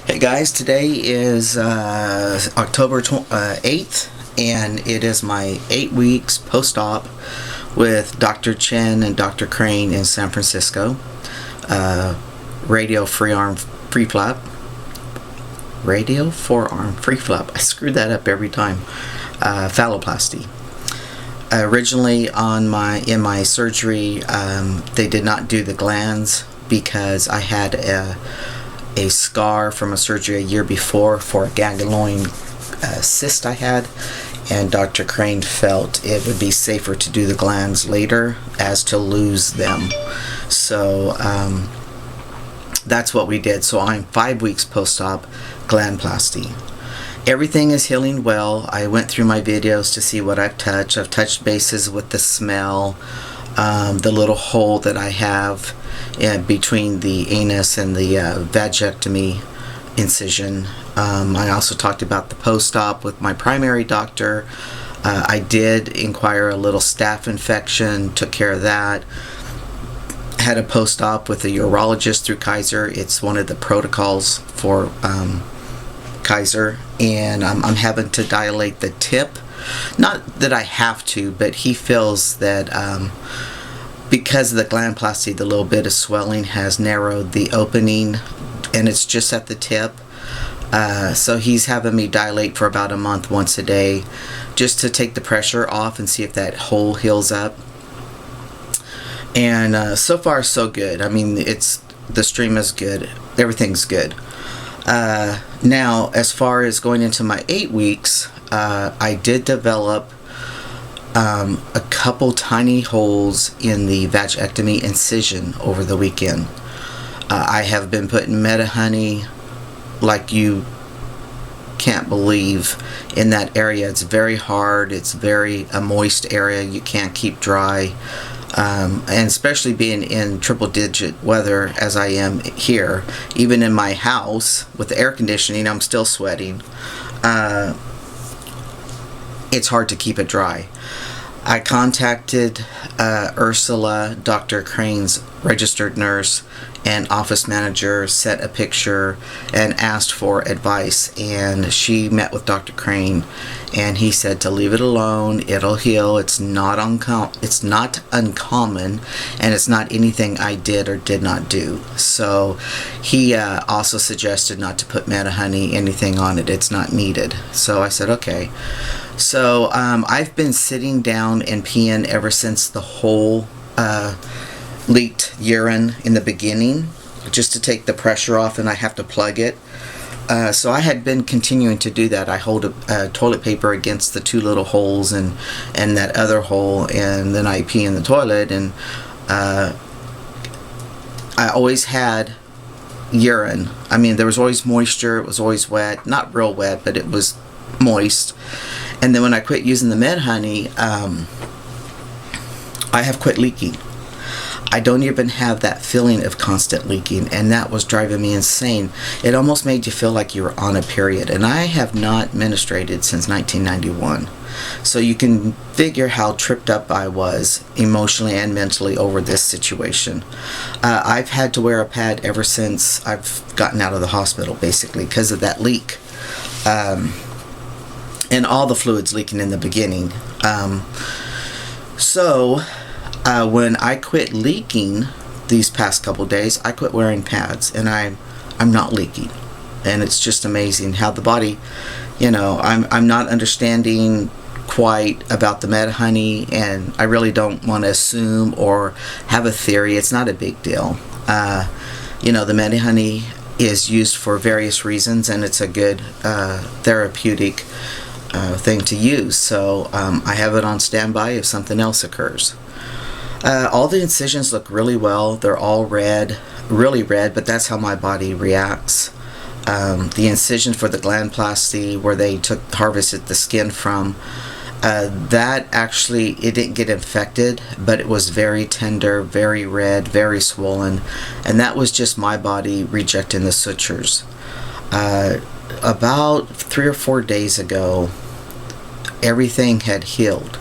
Hey guys, today is October 8th, and it is my 8 weeks post-op with Dr. Chen and Dr. Crane in San Francisco. Radio forearm free flap. Radio forearm free flap. I screw that up every time. Phalloplasty. Originally in my surgery, they did not do the glands because I had a scar from a surgery a year before for a ganglion cyst I had, and Dr. Crane felt it would be safer to do the glands later as to lose them. So that's what we did. So I'm 5 weeks post-op glansplasty. Everything is healing well. I went through my videos to see what I've touched. I've touched bases with the smell, the little hole that I have between the anus and the vagectomy incision. I also talked about the post-op with my primary doctor. I did inquire a little staph infection, took care of that. Had a post-op with a urologist through Kaiser. It's one of the protocols for Kaiser, and I'm having to dilate the tip. Not that I have to, but he feels that because of the glansplasty, the little bit of swelling has narrowed the opening, and it's just at the tip. So he's having me dilate for about a month once a day, just to take the pressure off and see if that hole heals up. And so far so good. I mean, the stream is good. Everything's good. Now, as far as going into my 8 weeks, I did develop a couple tiny holes in the vagectomy incision over the weekend. I have been putting Meta-Honey like you can't believe in that area. It's very hard. It's a moist area. You can't keep dry. And especially being in triple-digit weather as I am here, even in my house with the air conditioning, I'm still sweating. It's hard to keep it dry. I contacted Ursula, Dr. Crane's registered nurse and office manager, sent a picture and asked for advice, and she met with Dr. Crane, and he said to leave it alone. It'll heal. It's not uncommon, and it's not anything I did or did not do. So he also suggested not to put Meta-Honey, anything on it. It's not needed. So I said okay. So I've been sitting down and peeing ever since the whole leaked urine in the beginning, just to take the pressure off, and I have to plug it. So I had been continuing to do that. I hold toilet paper against the two little holes and that other hole, and then I pee in the toilet, and I always had urine. I mean, there was always moisture. It was always wet. Not real wet, but it was moist. And then when I quit using the Meta-Honey, I have quit leaking. I don't even have that feeling of constant leaking, and that was driving me insane. It almost made you feel like you were on a period, and I have not menstruated since 1991. So you can figure how tripped up I was emotionally and mentally over this situation. I've had to wear a pad ever since I've gotten out of the hospital, basically, because of that leak. And all the fluids leaking in the beginning. When I quit leaking these past couple days, I quit wearing pads, and I'm not leaking. And it's just amazing how the body, I'm not understanding quite about the Meta-Honey, and I really don't want to assume or have a theory. It's not a big deal. The Meta-Honey is used for various reasons, and it's a good therapeutic thing to use. So I have it on standby if something else occurs. All the incisions look really well. They're all red, really red, but that's how my body reacts. The incision for the glansplasty, where they harvested the skin from, that actually, it didn't get infected, but it was very tender, very red, very swollen, and that was just my body rejecting the sutures. About 3 or 4 days ago, everything had healed.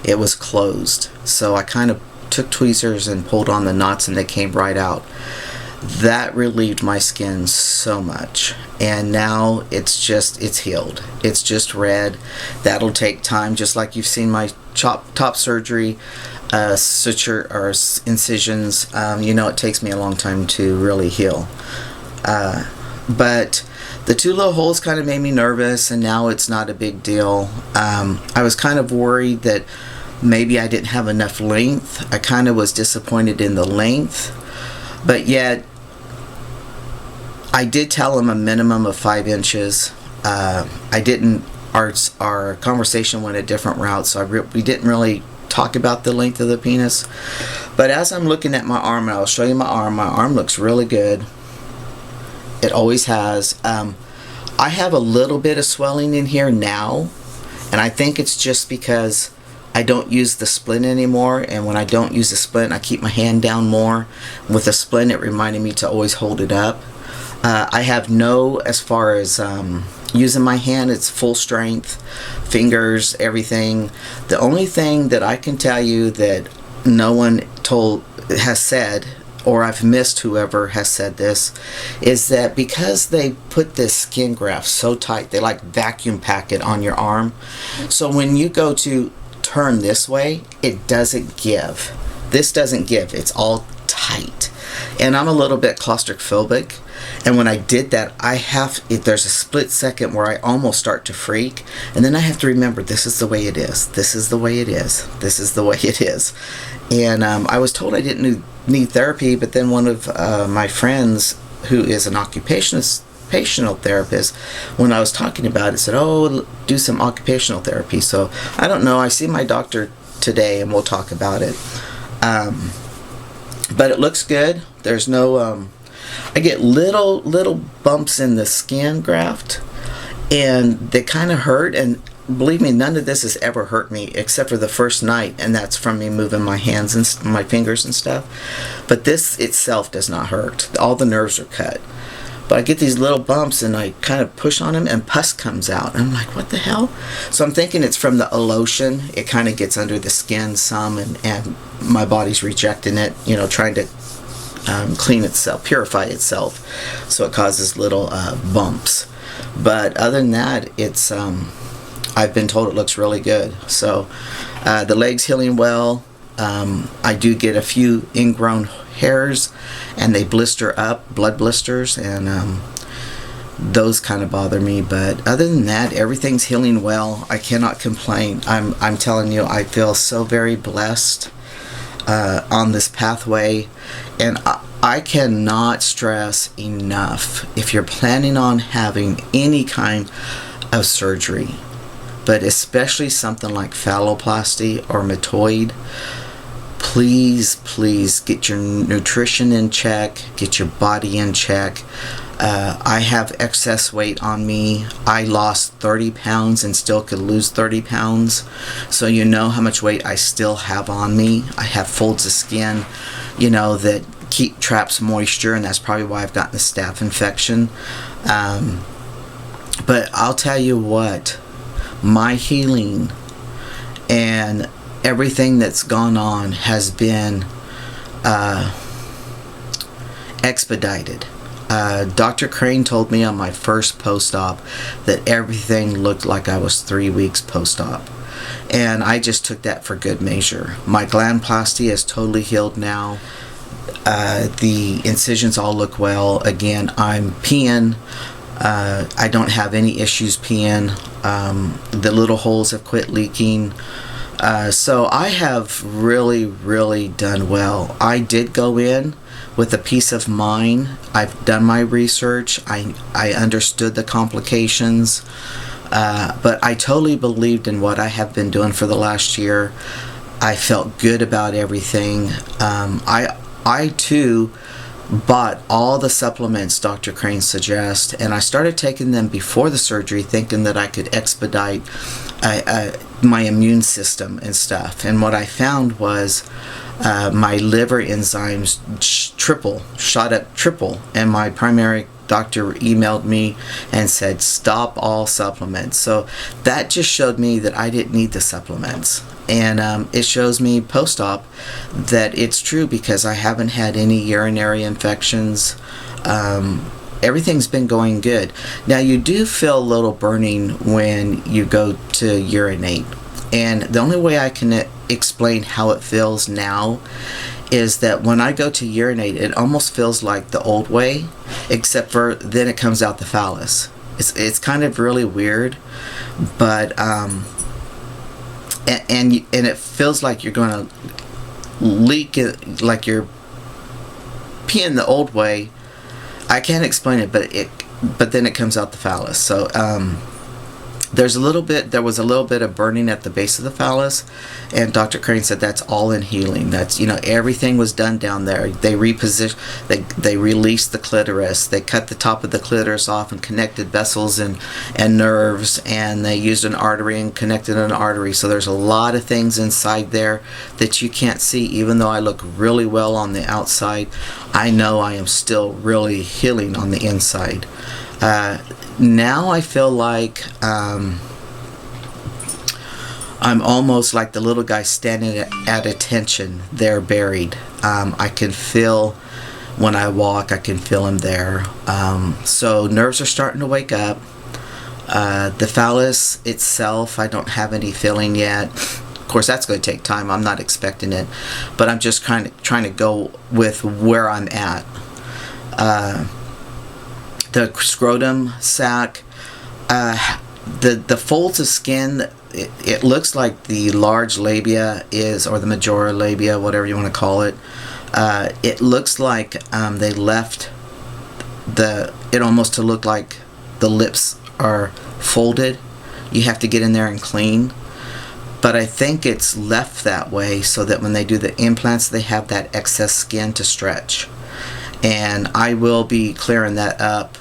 It was closed. So I kind of took tweezers and pulled on the knots, and they came right out. That relieved my skin so much, and now it's healed. It's just red. That'll take time, just like you've seen my top surgery, suture or incisions. It takes me a long time to really heal. But the 2 little holes kind of made me nervous, and now it's not a big deal. I was kind of worried that maybe I didn't have enough length. I kind of was disappointed in the length, but yet I did tell him a minimum of 5 inches. I didn't. Our conversation went a different route, so we didn't really talk about the length of the penis. But as I'm looking at my arm, and I'll show you my arm. My arm looks really good. It always has. I have a little bit of swelling in here now, and I think it's just because I don't use the splint anymore, and when I don't use the splint, I keep my hand down more. With the splint, it reminded me to always hold it up. I have as far as using my hand, it's full strength, fingers, everything. The only thing that I can tell you that no one has said, or I've missed whoever has said this, is that because they put this skin graft so tight, they like vacuum pack it on your arm. So when you go to turn this way, it doesn't give. This doesn't give. It's all tight. And I'm a little bit claustrophobic. And when I did that, there's a split second where I almost start to freak. And then I have to remember, this is the way it is. This is the way it is. This is the way it is. And I was told I didn't need therapy, but then one of my friends, who is an occupational therapist, when I was talking about it, said, "Oh, do some occupational therapy." So I don't know. I see my doctor today, and we'll talk about it. But it looks good. There's no. I get little bumps in the skin graft, and they kind of hurt. And believe me, none of this has ever hurt me except for the first night, and that's from me moving my hands and my fingers and stuff. But this itself does not hurt. All the nerves are cut. But I get these little bumps, and I kind of push on them, and pus comes out. And I'm like, what the hell? So I'm thinking it's from the lotion. It kind of gets under the skin some, and my body's rejecting it, trying to clean itself, purify itself. So it causes little bumps. But other than that, it's I've been told it looks really good. So the leg's healing well. I do get a few ingrown hairs, and they blister up, blood blisters, and those kind of bother me. But other than that, everything's healing well. I cannot complain. I'm telling you, I feel so very blessed on this pathway, and I cannot stress enough, if you're planning on having any kind of surgery, but especially something like phalloplasty or metoid, please get your nutrition in check, get your body in check. I have excess weight on me. I lost 30 pounds and still could lose 30 pounds. So you know how much weight I still have on me. I have folds of skin, that traps moisture, and that's probably why I've gotten the staph infection. But I'll tell you what, my healing and everything that's gone on has been expedited. Dr. Crane told me on my first post-op that everything looked like I was 3 weeks post-op, and I just took that for good measure. My glansplasty is totally healed now. The incisions all look well. Again, I'm peeing. I don't have any issues peeing. The little holes have quit leaking. So I have really done well. I did go in with a peace of mind. I've done my research. I understood the complications. But I totally believed in what I have been doing for the last year. I felt good about everything. I too bought all the supplements Dr. Crane suggests, and I started taking them before the surgery, thinking that I could expedite my immune system and stuff. And what I found was my liver enzymes shot up triple, and my primary doctor emailed me and said stop all supplements. So that just showed me that I didn't need the supplements. And it shows me post-op that it's true, because I haven't had any urinary infections. Everything's been going good. Now, you do feel a little burning when you go to urinate, and the only way I can explain how it feels now is that when I go to urinate, it almost feels like the old way, except for then it comes out the phallus. It's kind of really weird, but and it feels like you're going to leak it, like you're peeing the old way. I can't explain it, but then it comes out the phallus. So there was a little bit of burning at the base of the phallus, and Dr. Crane said that's all in healing. That's, everything was done down there. They they released the clitoris. They cut the top of the clitoris off and connected vessels and nerves, and they used an artery and connected an artery. So there's a lot of things inside there that you can't see. Even though I look really well on the outside, I know I am still really healing on the inside. Now I feel like I'm almost like the little guy standing at attention. They're buried. I can feel when I walk, I can feel him there. So nerves are starting to wake up. The phallus itself, I don't have any feeling yet. Of course, that's going to take time. I'm not expecting it, but I'm just trying to go with where I'm at. The scrotum sac, the folds of skin, it looks like the large labia or the majora labia, whatever you want to call it. It looks like they left it almost to look like the lips are folded. You have to get in there and clean. But I think it's left that way so that when they do the implants, they have that excess skin to stretch. And I will be clearing that up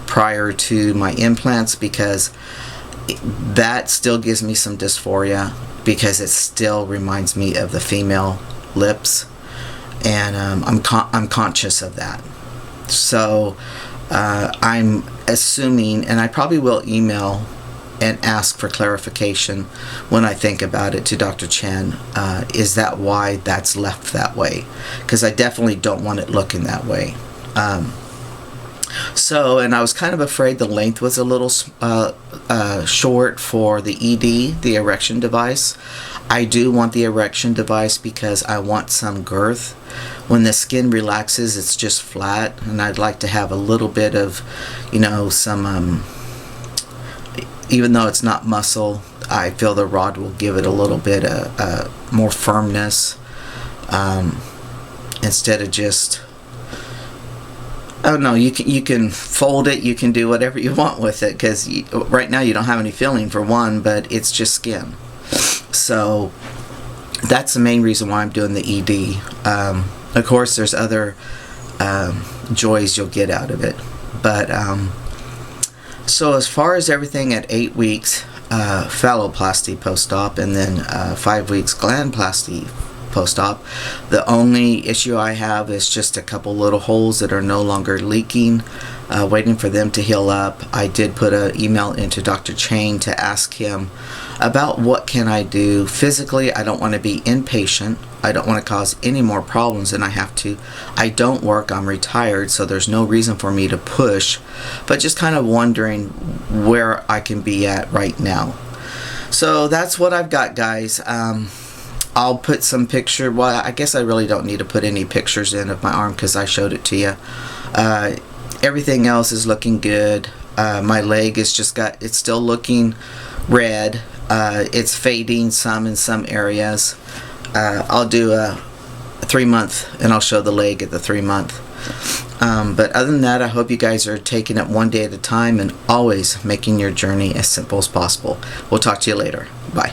prior to my implants, because that still gives me some dysphoria, because it still reminds me of the female lips, and I'm conscious of that. So I'm assuming, and I probably will email and ask for clarification when I think about it to Dr. Chen. Is that why that's left that way? Because I definitely don't want it looking that way. And I was kind of afraid the length was a little short for the ED, the erection device. I do want the erection device because I want some girth. When the skin relaxes, it's just flat, and I'd like to have a little bit of, some, even though it's not muscle, I feel the rod will give it a little bit more firmness, instead of just, oh no, you can fold it, you can do whatever you want with it, because right now you don't have any feeling for one, but it's just skin. So that's the main reason why I'm doing the ED. Of course, there's other joys you'll get out of it, but so as far as everything at 8 weeks, phalloplasty post-op, and then 5 weeks glansplasty post-op. The only issue I have is just a couple little holes that are no longer leaking, waiting for them to heal up. I did put an email into Dr. Chang to ask him about what can I do physically. I don't want to be inpatient. I don't want to cause any more problems than I have to. I don't work. I'm retired, so there's no reason for me to push, but just kind of wondering where I can be at right now. So that's what I've got, guys. I'll put some picture. Well, I guess I really don't need to put any pictures in of my arm because I showed it to you. Everything else is looking good. My leg is it's still looking red. It's fading some in some areas. I'll do a 3-month, and I'll show the leg at the 3-month. But other than that, I hope you guys are taking it one day at a time and always making your journey as simple as possible. We'll talk to you later. Bye.